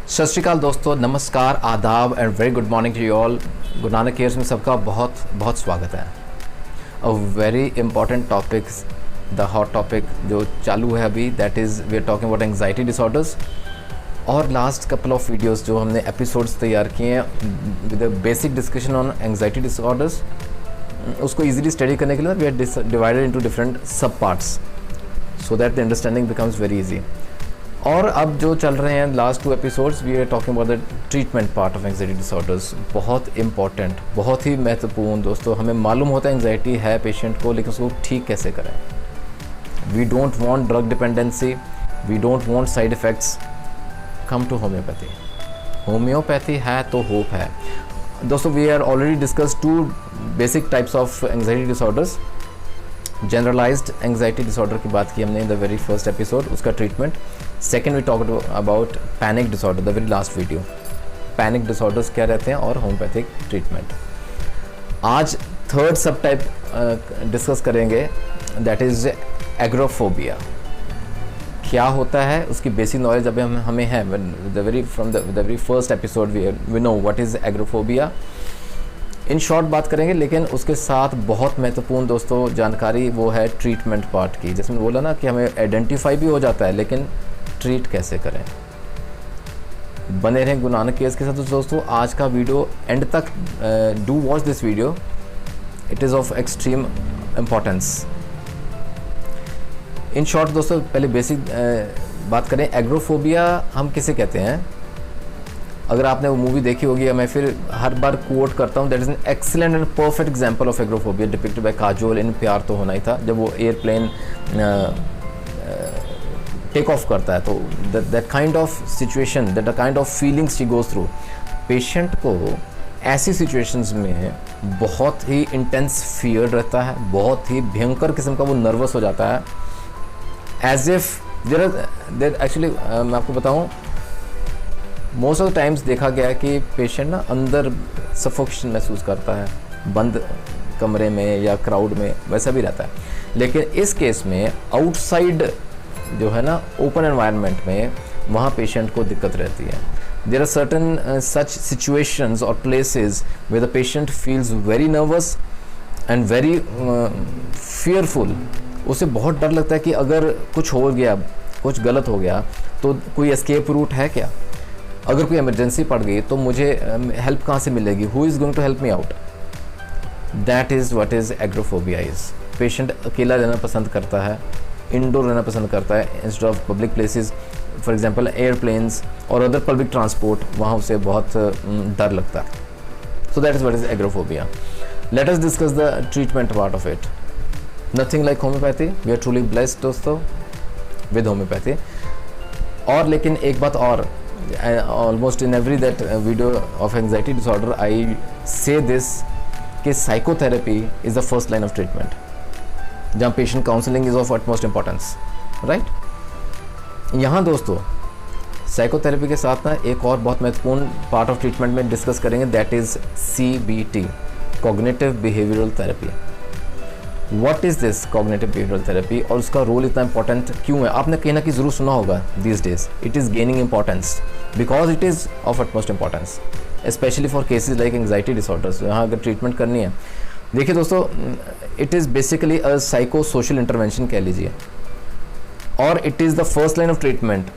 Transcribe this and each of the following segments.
सत श्रीकाल दोस्तों, नमस्कार, आदाब and very good morning to you all. Guru Nanak cares में सबका बहुत बहुत स्वागत है। A very important topics, the hot topic जो चालू है अभी, that is we are talking about anxiety disorders. और लास्ट कपल ऑफ वीडियोस जो हमने एपिसोड्स तैयार किए हैं with a basic discussion on anxiety disorders, उसको ईजिली स्टडी करने के लिए we are divided into different sub parts so that the understanding becomes very easy. और अब जो चल रहे हैं last 2 episodes, we are talking about the treatment part of anxiety disorders. बहुत इंपॉर्टेंट, बहुत ही महत्वपूर्ण दोस्तों। हमें मालूम होता है एंग्जाइटी है पेशेंट को, लेकिन उसको ठीक कैसे करें। We don't want drug dependency, we don't want side effects. Come to homeopathy. Homeopathy है तो होप है दोस्तों। We are already discuss 2 basic types of anxiety disorders. Generalised anxiety disorder की बात की हमने in the very first episode, उसका treatment. Second we talked about panic disorder, the very last video. Panic disorders क्या रहते हैं और होम्योपैथिक ट्रीटमेंट। आज थर्ड सब टाइप डिस्कस करेंगे, दैट इज़ एग्रोफोबिया। क्या होता है उसकी बेसिक नॉलेज अभी हमें है। From the very first episode we know what is agoraphobia. In short बात करेंगे, लेकिन उसके साथ बहुत महत्वपूर्ण दोस्तों जानकारी वो है ट्रीटमेंट पार्ट की। जैसे मैंने बोला ना कि हमें आइडेंटिफाई भी हो जाता है, लेकिन ट्रीट कैसे करें। बने रहें गुरु नानक केयर्स के साथ। तो दोस्तों आज का वीडियो एंड तक do watch this video, it is of extreme importance. In short दोस्तों पहले बेसिक बात करें, एग्रोफोबिया हम किसे कहते हैं। अगर आपने वो मूवी देखी होगी, मैं फिर हर बार कोट करता हूँ, that is an excellent and perfect example of agoraphobia depicted by Kajol in Pyaar To होना ही था। जब वो एयरप्लेन टेक ऑफ करता है, तो that kind of situation, that kind of feelings she goes through. Patient को ऐसी सिचुएशंस में बहुत ही इंटेंस फियर रहता है, बहुत ही भयंकर किस्म का वो नर्वस हो जाता है, एज इफ देर एक्चुअली मैं आपको बताऊँ, मोस्ट ऑफ द टाइम्स देखा गया है कि पेशेंट ना अंदर सफोकेशन महसूस करता है, बंद कमरे में या क्राउड में वैसा भी रहता है। लेकिन इस केस में आउटसाइड जो है ना ओपन एनवायरनमेंट में, वहाँ पेशेंट को दिक्कत रहती है। There are certain such situations और places where the patient feels very nervous and very fearful. उसे बहुत डर लगता है कि अगर कुछ हो गया, कुछ गलत हो गया, तो कोई एस्केप रूट है क्या। अगर कोई इमरजेंसी पड़ गई तो मुझे हेल्प कहाँ से मिलेगी, who is going to help me out. That is what is agoraphobia is. Patient अकेला रहना पसंद करता है, इंडोर रहना पसंद करता है instead of public places, for example airplanes और अदर पब्लिक ट्रांसपोर्ट, वहाँ उसे बहुत डर लगता है। So that is what is agoraphobia. Let us discuss the treatment part of it. Nothing like homeopathy. We are truly blessed दोस्तों with homeopathy. और लेकिन एक बात और, almost in every that video of anxiety disorder I say this कि psychotherapy is the first line of treatment, जहाँ patient counseling is of utmost importance, right? यहाँ दोस्तों साइकोथेरेपी के साथ ना एक और बहुत महत्वपूर्ण पार्ट ऑफ ट्रीटमेंट में डिस्कस करेंगे, that is CBT, cognitive behavioral therapy. What is this cognitive behavioral therapy और उसका रोल इतना इंपॉर्टेंट क्यों है, आपने कहीं ना कहीं ज़रूर सुना होगा। These days it is gaining importance because it is of utmost importance, specially for cases like anxiety disorders. यहाँ अगर ट्रीटमेंट करनी है, देखिए दोस्तों, it is basically a psycho social intervention कह लीजिए, और it is the first line of treatment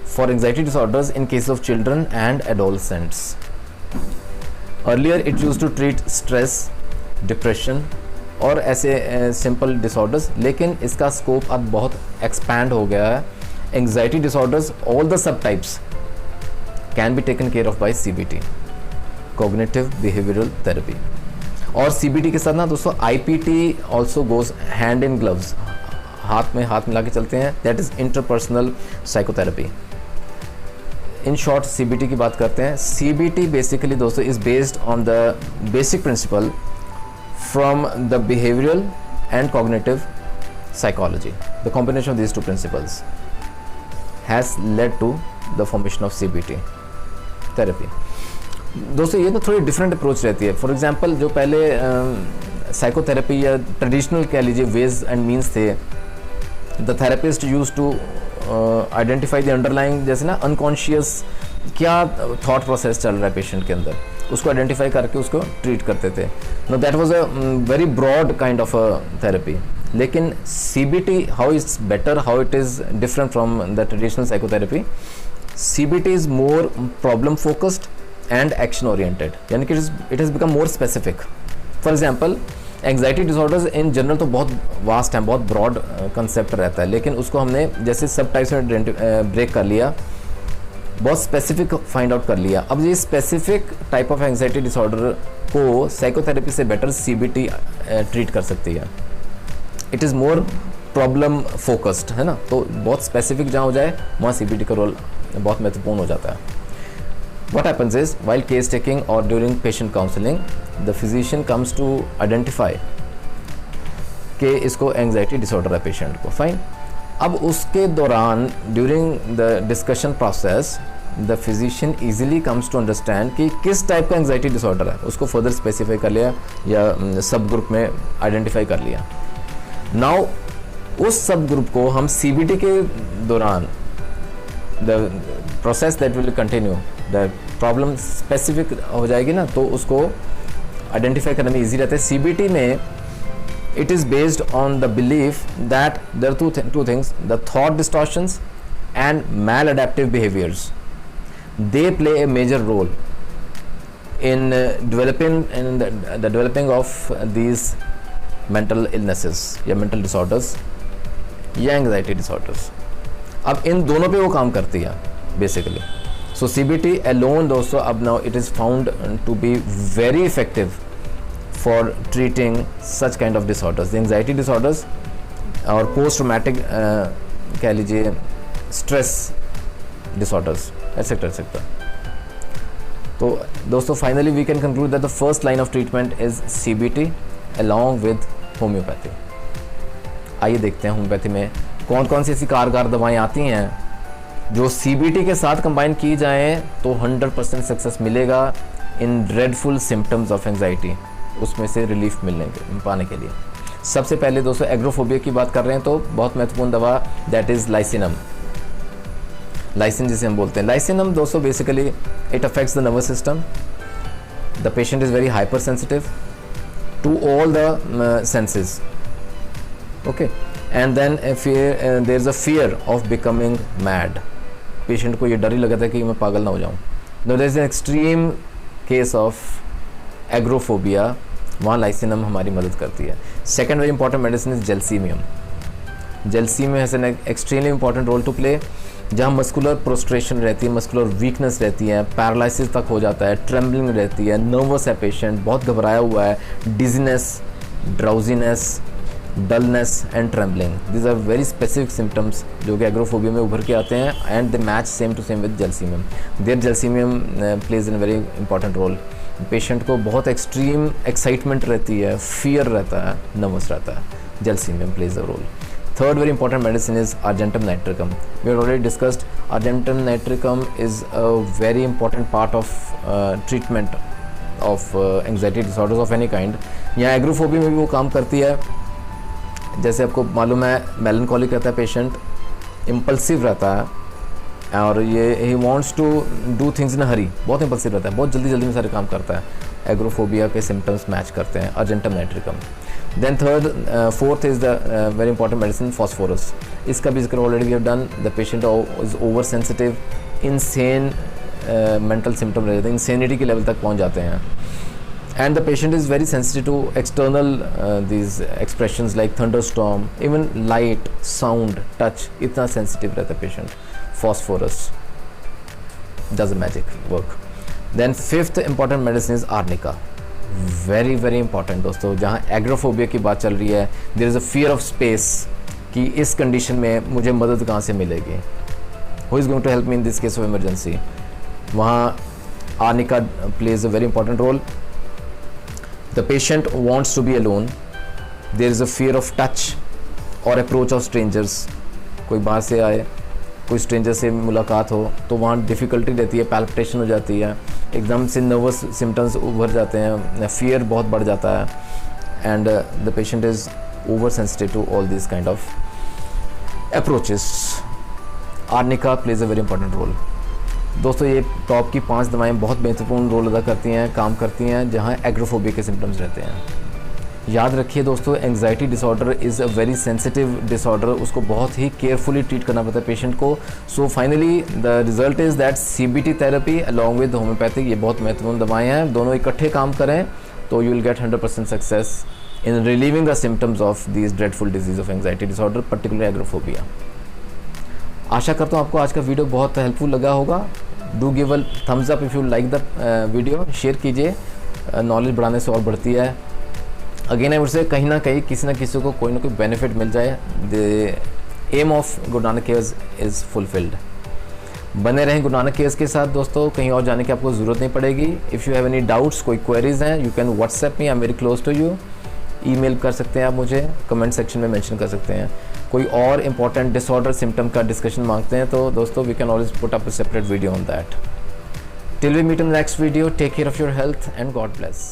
for anxiety disorders in cases of children and adolescents. Earlier it used to treat stress, depression और ऐसे simple disorders, लेकिन इसका scope अब बहुत expand हो गया है। Anxiety disorders, all the sub types can be taken care of by CBT, cognitive behavioral therapy. और CBT के साथ ना दोस्तों IPT also goes hand in gloves, हाथ में हाथ मिला के चलते हैं, that is interpersonal psychotherapy. In short CBT की बात करते हैं। CBT बेसिकली दोस्तों is based on the basic principle from the behavioral and cognitive psychology. The combination of these 2 principles has led to the formation of CBT therapy. दोस्तों ये तो थोड़ी different approach रहती है। फॉर एग्जांपल जो पहले psychotherapy या ट्रेडिशनल कह लीजिए वेज एंड मीन्स थे, the therapist use to identify the underlying, जैसे ना अनकॉन्शियस क्या थॉट प्रोसेस चल रहा है पेशेंट के अंदर, उसको आइडेंटिफाई करके उसको ट्रीट करते थे. No that was a very broad kind of therapy. लेकिन CBT, how it's better, how it is different from the traditional psychotherapy. CBT is more problem focused and action oriented, यानी कि it has become more specific. For example, anxiety disorders in general तो बहुत vast हैं, बहुत broad concept रहता है, लेकिन उसको हमने जैसे सब टाइप्स में ब्रेक कर लिया, बहुत स्पेसिफिक फाइंड आउट कर लिया. अब ये specific type of anxiety disorder को साइकोथेरेपी से बेटर CBT ट्रीट कर सकती है. It is more problem focused, है ना, तो बहुत स्पेसिफिक जहाँ हो जाए वहाँ CBT का रोल बहुत महत्वपूर्ण हो जाता है. What happens is, while case taking or during patient counseling, the physician comes to identify कि इसको एंग्जाइटी डिसऑर्डर है पेशेंट को. फाइन. अब उसके दौरान during the discussion process the physician easily comes to understand कि किस टाइप का एंग्जाइटी डिसऑर्डर है, उसको फर्दर स्पेसिफाई कर लिया या सब ग्रुप में आइडेंटिफाई कर लिया. नाउ उस सब ग्रुप को हम CBT के दौरान the process that will continue, the problem specific हो जाएगी ना, तो उसको आइडेंटिफाई करने में ईजी रहता है. CBT में it is based on the belief that there are two things, the thought distortions and maladaptive behaviors. They play a major role in the developing of these mental illnesses या mental disorders या anxiety disorders. अब इन दोनों पे वो काम करती है basically. So CBT alone दोस्तों अब now it is found to be very effective for treating such kind of disorders, the anxiety disorders और post traumatic कह लीजिए stress disorders etc etc. तो दोस्तों finally we can conclude that the first line of treatment is CBT along with homeopathy. आइए देखते हैं homeopathy में कौन कौन सी ऐसी कारगर दवाएं आती हैं जो CBT के साथ कंबाइन की जाएं तो 100% सक्सेस मिलेगा इन ड्रेडफुल सिम्टम्स ऑफ एंग्जाइटी, उसमें से रिलीफ पाने के लिए. सबसे पहले दोस्तों एग्रोफोबिया की बात कर रहे हैं तो बहुत महत्वपूर्ण दवा दैट इज़ लाइसिनम. लाइसिन जिसे हम बोलते हैं. लाइसिनम दोस्तों basically it affects the nervous system. The patient is very hyper sensitive to all the senses. Okay. And then there is a fear of becoming mad. Patient को ये डर ही लगा था कि मैं पागल ना हो जाऊँ. There is an extreme case of agoraphobia, वहाँ लाइसिनम हमारी मदद करती है. Second very important medicine is gelsemium. Gelsemium has an extremely important role to play. जहाँ मस्कुलर प्रोस्ट्रेशन रहती है, मस्कुलर वीकनेस रहती है, पैरालिसिस तक हो जाता है, ट्रेम्बलिंग रहती है, नर्वस है पेशेंट, बहुत घबराया हुआ है, dizziness, drowsiness, dullness and trembling. These are very specific symptoms जो कि एग्रोफोबिया में उभर के आते हैं and they match same to same with gelsemium. There gelsemium plays in very important role. Patient को बहुत एक्सट्रीम एक्साइटमेंट रहती है, फियर रहता है, नर्वस रहता है, gelsemium plays a role. Third very important medicine is argentum nitricum. We have already discussed argentum nitricum is a very important part of treatment of anxiety disorders of any kind. यहाँ agoraphobia में भी वो काम करती है. जैसे आपको मालूम है मेलनकॉलिक रहता है पेशेंट, इम्पल्सिव रहता है और ये he wants to do things in hurry, बहुत इम्पल्सिव रहता है, बहुत जल्दी जल्दी में सारे काम करता है. एग्रोफोबिया के सिम्टम्स मैच करते हैं argentum nitricum. Then fourth is the very important medicine phosphorus. इसका भी जिक्र already we have done. The patient is over sensitive, insane mental symptom रह जाते हैं, इंसेनिटी के लेवल तक पहुँच जाते हैं. And the patient is very sensitive to external these expressions like thunderstorm, even light, sound, touch. इतना sensitive रहता है patient. Phosphorus does a magic work. Then fifth important medicine is arnica. Very very important दोस्तों. जहाँ agoraphobia की बात चल रही है, there is a fear of space कि इस condition में मुझे मदद कहाँ से मिलेगी. Who is going to help me in this case of emergency? वहाँ arnica plays a very important role. The patient wants to be alone. There is a fear of touch or approach of strangers. कोई बाहर से आए, कोई stranger से मुलाकात हो तो वहाँ डिफ़िकल्टी रहती है, पैल्पिटेशन हो जाती है, एकदम से नर्वस सिम्टम्स उभर जाते हैं, फियर बहुत बढ़ जाता है and the patient is over sensitive to all this kind of approaches. Arnica plays a very important role. दोस्तों ये टॉप की 5 दवाएं बहुत महत्वपूर्ण रोल अदा करती हैं, काम करती हैं जहां एग्रोफोबिया के सिम्टम्स रहते हैं। याद रखिए दोस्तों, anxiety disorder is a very sensitive disorder, उसको बहुत ही केयरफुली ट्रीट करना पड़ता है पेशेंट को। So finally the result is that CBT therapy along with homeopathic, ये बहुत महत्वपूर्ण दवाएं हैं, दोनों इकट्ठे काम करें तो you will get 100% success in relieving the symptoms of this dreadful disease of anxiety disorder, particular agoraphobia. आशा करता हूँ आपको आज का वीडियो बहुत हेल्पफुल लगा होगा। Do give a thumbs up if you like the video, share कीजिए, नॉलेज बढ़ाने से और बढ़ती है। अगेन आई वुड से कहीं ना कहीं किसी ना किसी को कोई ना कोई बेनिफिट मिल जाए, the M of Guru Nanak cares is fulfilled. बने रहें गुरु नानक केयर्स के साथ दोस्तों, कहीं और जाने की आपको ज़रूरत नहीं पड़ेगी। If you have any doubts, कोई क्वेरीज हैं, you can WhatsApp me, I am very close to you. Email कर सकते हैं आप मुझे, कमेंट सेक्शन में मेंशन कर सकते हैं। कोई और इंपॉर्टेंट डिसऑर्डर सिम्टम का डिस्कशन मांगते हैं तो दोस्तों we can always put up a separate video on that. Till we meet in next video, take care of your health and God bless.